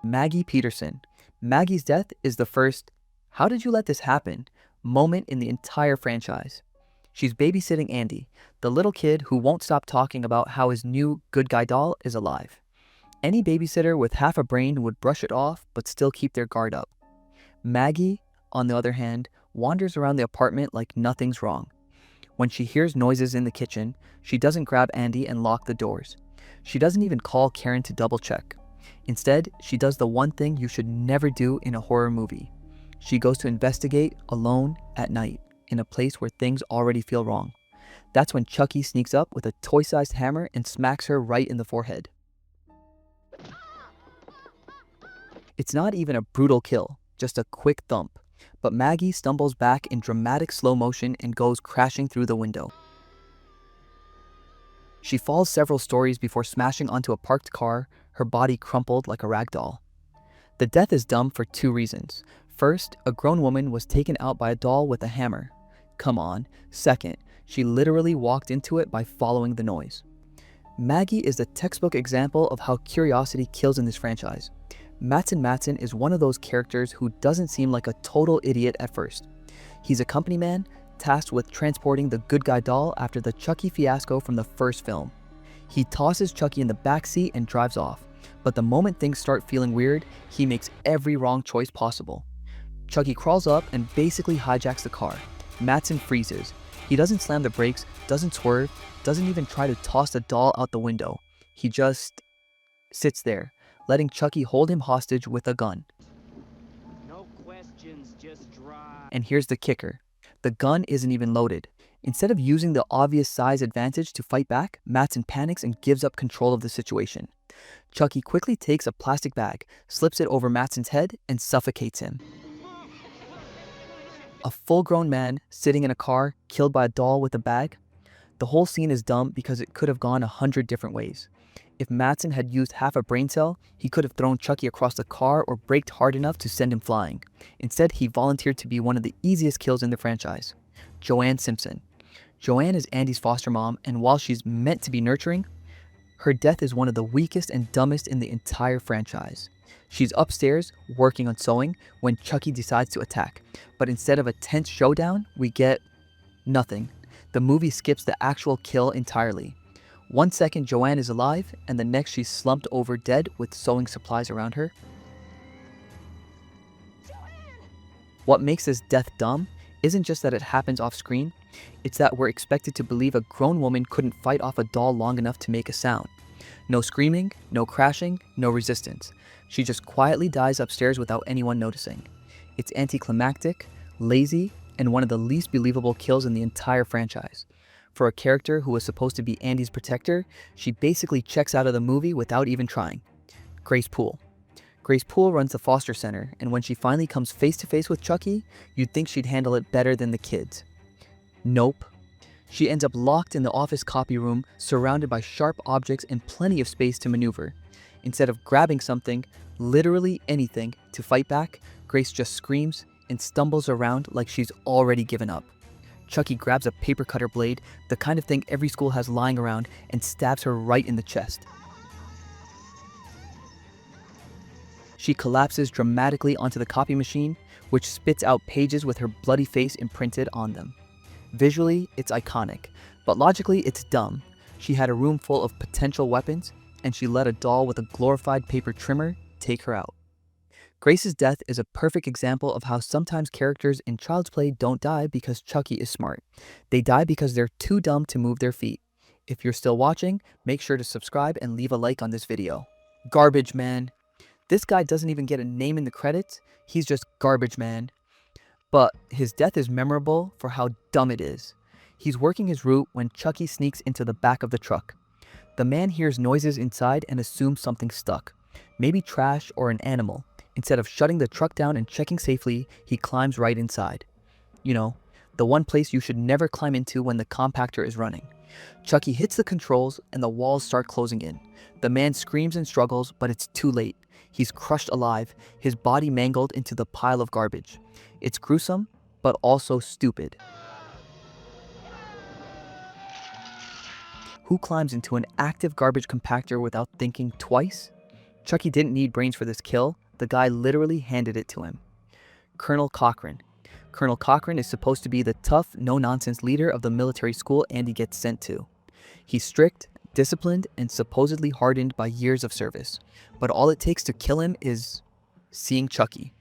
Maggie Peterson. Maggie's death is the first, "how did you let this happen?" moment in the entire franchise. She's babysitting Andy, the little kid who won't stop talking about how his new good guy doll is alive. Any babysitter with half a brain would brush it off but still keep their guard up. Maggie, on the other hand, wanders around the apartment like nothing's wrong. When she hears noises in the kitchen, she doesn't grab Andy and lock the doors. She doesn't even call Karen to double check. Instead, she does the one thing you should never do in a horror movie. She goes to investigate alone at night in a place where things already feel wrong. That's when Chucky sneaks up with a toy-sized hammer and smacks her right in the forehead. It's not even a brutal kill, just a quick thump. But Maggie stumbles back in dramatic slow motion and goes crashing through the window. She falls several stories before smashing onto a parked car, her body crumpled like a rag doll. The death is dumb for two reasons. First, a grown woman was taken out by a doll with a hammer. Come on. Second, she literally walked into it by following the noise. Maggie is the textbook example of how curiosity kills in this franchise. Matson is one of those characters who doesn't seem like a total idiot at first. He's a company man tasked with transporting the good guy doll after the Chucky fiasco from the first film. He tosses Chucky in the backseat and drives off, but the moment things start feeling weird, he makes every wrong choice possible. Chucky crawls up and basically hijacks the car. Matson freezes. He doesn't slam the brakes, doesn't swerve, doesn't even try to toss the doll out the window. He just sits there, letting Chucky hold him hostage with a gun. No questions, just drive. And here's the kicker. The gun isn't even loaded. Instead of using the obvious size advantage to fight back, Matson panics and gives up control of the situation. Chucky quickly takes a plastic bag, slips it over Matson's head, and suffocates him. A full-grown man sitting in a car, killed by a doll with a bag? The whole scene is dumb because it could have gone 100 different ways. If Matson had used half a brain cell, he could have thrown Chucky across the car or braked hard enough to send him flying. Instead, he volunteered to be one of the easiest kills in the franchise. Joanne Simpson. Joanne is Andy's foster mom, and while she's meant to be nurturing, her death is one of the weakest and dumbest in the entire franchise. She's upstairs, working on sewing, when Chucky decides to attack. But instead of a tense showdown, we get nothing. The movie skips the actual kill entirely. 1 second Joanne is alive, and the next she's slumped over dead with sewing supplies around her. What makes this death dumb isn't just that it happens off screen, it's that we're expected to believe a grown woman couldn't fight off a doll long enough to make a sound. No screaming, no crashing, no resistance. She just quietly dies upstairs without anyone noticing. It's anticlimactic, lazy, and one of the least believable kills in the entire franchise. For a character who was supposed to be Andy's protector, she basically checks out of the movie without even trying. Grace Poole. Grace Poole runs the foster center, and when she finally comes face to face with Chucky, you'd think she'd handle it better than the kids. Nope. She ends up locked in the office copy room, surrounded by sharp objects and plenty of space to maneuver. Instead of grabbing something, literally anything, to fight back, Grace just screams and stumbles around like she's already given up. Chucky grabs a paper cutter blade, the kind of thing every school has lying around, and stabs her right in the chest. She collapses dramatically onto the copy machine, which spits out pages with her bloody face imprinted on them. Visually, it's iconic, but logically, it's dumb. She had a room full of potential weapons, and she let a doll with a glorified paper trimmer take her out. Grace's death is a perfect example of how sometimes characters in Child's Play don't die because Chucky is smart. They die because they're too dumb to move their feet. If you're still watching, make sure to subscribe and leave a like on this video. Garbage Man. This guy doesn't even get a name in the credits, he's just Garbage Man. But his death is memorable for how dumb it is. He's working his route when Chucky sneaks into the back of the truck. The man hears noises inside and assumes something stuck. Maybe trash or an animal. Instead of shutting the truck down and checking safely, he climbs right inside. You know, the one place you should never climb into when the compactor is running. Chucky hits the controls and the walls start closing in. The man screams and struggles, but it's too late. He's crushed alive, his body mangled into the pile of garbage. It's gruesome, but also stupid. Who climbs into an active garbage compactor without thinking twice? Chucky didn't need brains for this kill, the guy literally handed it to him. Colonel Cochran. Colonel Cochran is supposed to be the tough, no-nonsense leader of the military school Andy gets sent to. He's strict, disciplined, and supposedly hardened by years of service. But all it takes to kill him is seeing Chucky.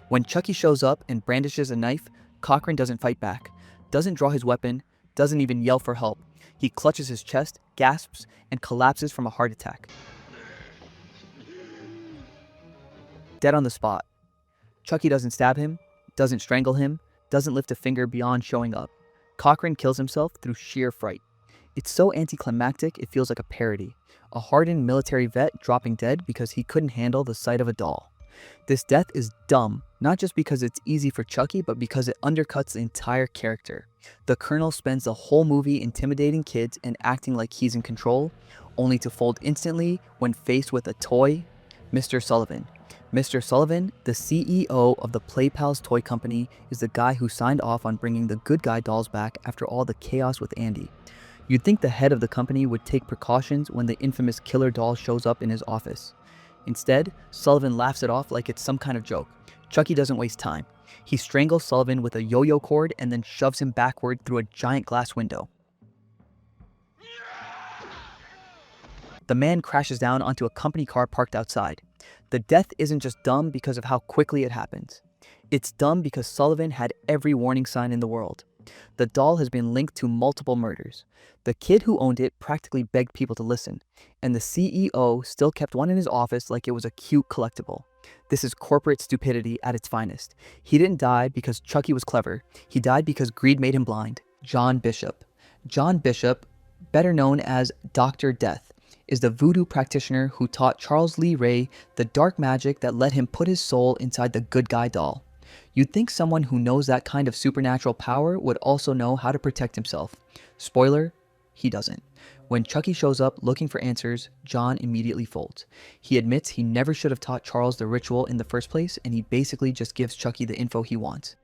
When Chucky shows up and brandishes a knife, Cochran doesn't fight back, doesn't draw his weapon, doesn't even yell for help. He clutches his chest, gasps, and collapses from a heart attack. Dead on the spot. Chucky doesn't stab him, doesn't strangle him, doesn't lift a finger beyond showing up. Cochran kills himself through sheer fright. It's so anticlimactic it feels like a parody. A hardened military vet dropping dead because he couldn't handle the sight of a doll. This death is dumb, not just because it's easy for Chucky, but because it undercuts the entire character. The Colonel spends the whole movie intimidating kids and acting like he's in control, only to fold instantly when faced with a toy, Mr. Sullivan. Mr. Sullivan, the CEO of the Play Pals toy company, is the guy who signed off on bringing the good guy dolls back after all the chaos with Andy. You'd think the head of the company would take precautions when the infamous killer doll shows up in his office. Instead, Sullivan laughs it off like it's some kind of joke. Chucky doesn't waste time. He strangles Sullivan with a yo-yo cord and then shoves him backward through a giant glass window. The man crashes down onto a company car parked outside. The death isn't just dumb because of how quickly it happens. It's dumb because Sullivan had every warning sign in the world. The doll has been linked to multiple murders. The kid who owned it practically begged people to listen, and the CEO still kept one in his office like it was a cute collectible. This is corporate stupidity at its finest. He didn't die because Chucky was clever. He died because greed made him blind. John Bishop. John Bishop, better known as Dr. Death, is the voodoo practitioner who taught Charles Lee Ray the dark magic that let him put his soul inside the good guy doll. You'd think someone who knows that kind of supernatural power would also know how to protect himself. Spoiler, he doesn't. When Chucky shows up looking for answers, John immediately folds. He admits he never should have taught Charles the ritual in the first place, and he basically just gives Chucky the info he wants.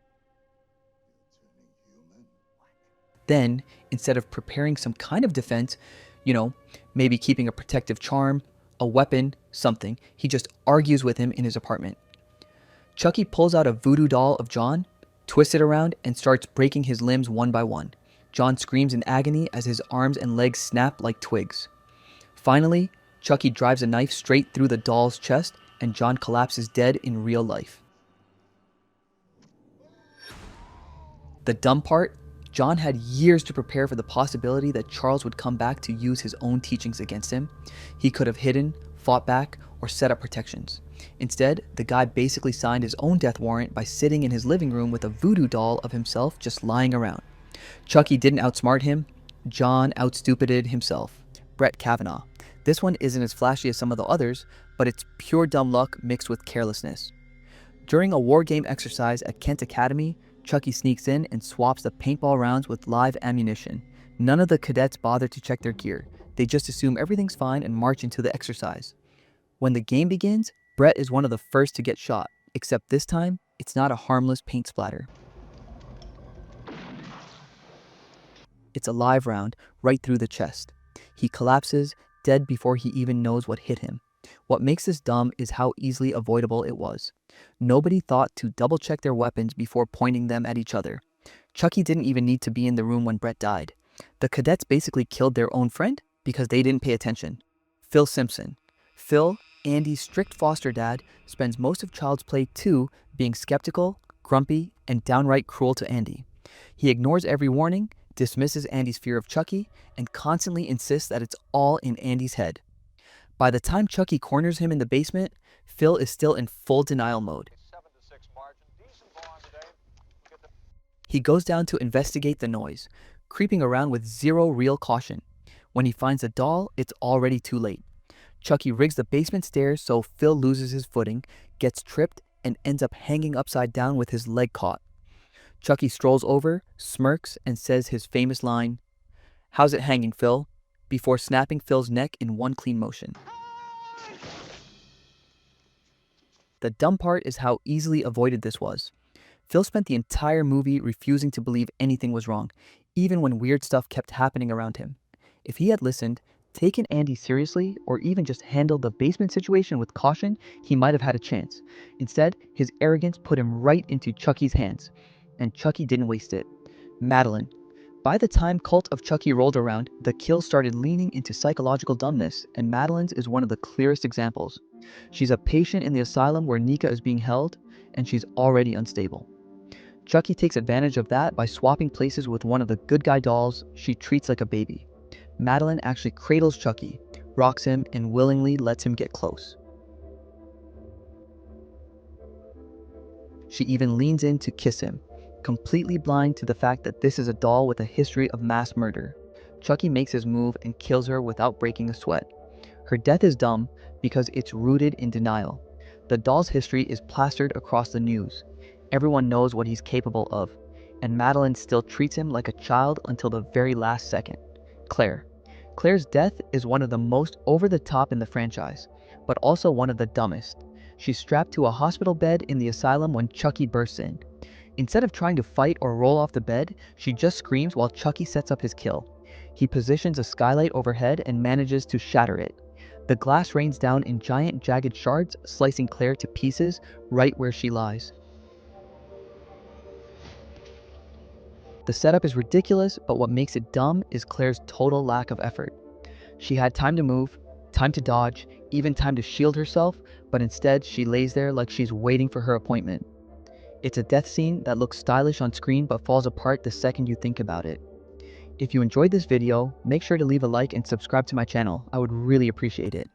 Then, instead of preparing some kind of defense, maybe keeping a protective charm, a weapon, something, he just argues with him in his apartment. Chucky pulls out a voodoo doll of John, twists it around, and starts breaking his limbs one by one. John screams in agony as his arms and legs snap like twigs. Finally, Chucky drives a knife straight through the doll's chest, and John collapses dead in real life. The dumb part? John had years to prepare for the possibility that Charles would come back to use his own teachings against him. He could have hidden, fought back, or set up protections. Instead, the guy basically signed his own death warrant by sitting in his living room with a voodoo doll of himself just lying around. Chucky didn't outsmart him. John outstupided himself. Brett Kavanaugh. This one isn't as flashy as some of the others, but it's pure dumb luck mixed with carelessness. During a war game exercise at Kent Academy, Chucky sneaks in and swaps the paintball rounds with live ammunition. None of the cadets bother to check their gear. They just assume everything's fine and march into the exercise. When the game begins, Brett is one of the first to get shot, except this time, it's not a harmless paint splatter. It's a live round right through the chest. He collapses, dead before he even knows what hit him. What makes this dumb is how easily avoidable it was. Nobody thought to double-check their weapons before pointing them at each other. Chucky didn't even need to be in the room when Brett died. The cadets basically killed their own friend because they didn't pay attention. Phil Simpson. Phil, Andy's strict foster dad, spends most of Child's Play 2 being skeptical, grumpy, and downright cruel to Andy. He ignores every warning, dismisses Andy's fear of Chucky, and constantly insists that it's all in Andy's head. By the time Chucky corners him in the basement, Phil is still in full denial mode. He goes down to investigate the noise, creeping around with zero real caution. When he finds the doll, it's already too late. Chucky rigs the basement stairs so Phil loses his footing, gets tripped, and ends up hanging upside down with his leg caught. Chucky strolls over, smirks, and says his famous line, "How's it hanging, Phil?" before snapping Phil's neck in one clean motion. The dumb part is how easily avoided this was. Phil spent the entire movie refusing to believe anything was wrong, even when weird stuff kept happening around him. If he had listened, taken Andy seriously or even just handled the basement situation with caution, he might have had a chance. Instead, his arrogance put him right into Chucky's hands. And Chucky didn't waste it. Madeline. By the time Cult of Chucky rolled around, the kill started leaning into psychological dumbness, and Madeline's is one of the clearest examples. She's a patient in the asylum where Nika is being held, and she's already unstable. Chucky takes advantage of that by swapping places with one of the good guy dolls she treats like a baby. Madeline actually cradles Chucky, rocks him, and willingly lets him get close. She even leans in to kiss him, completely blind to the fact that this is a doll with a history of mass murder. Chucky makes his move and kills her without breaking a sweat. Her death is dumb because it's rooted in denial. The doll's history is plastered across the news. Everyone knows what he's capable of, and Madeline still treats him like a child until the very last second. Clare. Claire's death is one of the most over the top in the franchise, but also one of the dumbest. She's strapped to a hospital bed in the asylum when Chucky bursts in. Instead of trying to fight or roll off the bed, she just screams while Chucky sets up his kill. He positions a skylight overhead and manages to shatter it. The glass rains down in giant jagged shards, slicing Clare to pieces right where she lies. The setup is ridiculous, but what makes it dumb is Claire's total lack of effort. She had time to move, time to dodge, even time to shield herself, but instead she lays there like she's waiting for her appointment. It's a death scene that looks stylish on screen but falls apart the second you think about it. If you enjoyed this video, make sure to leave a like and subscribe to my channel. I would really appreciate it.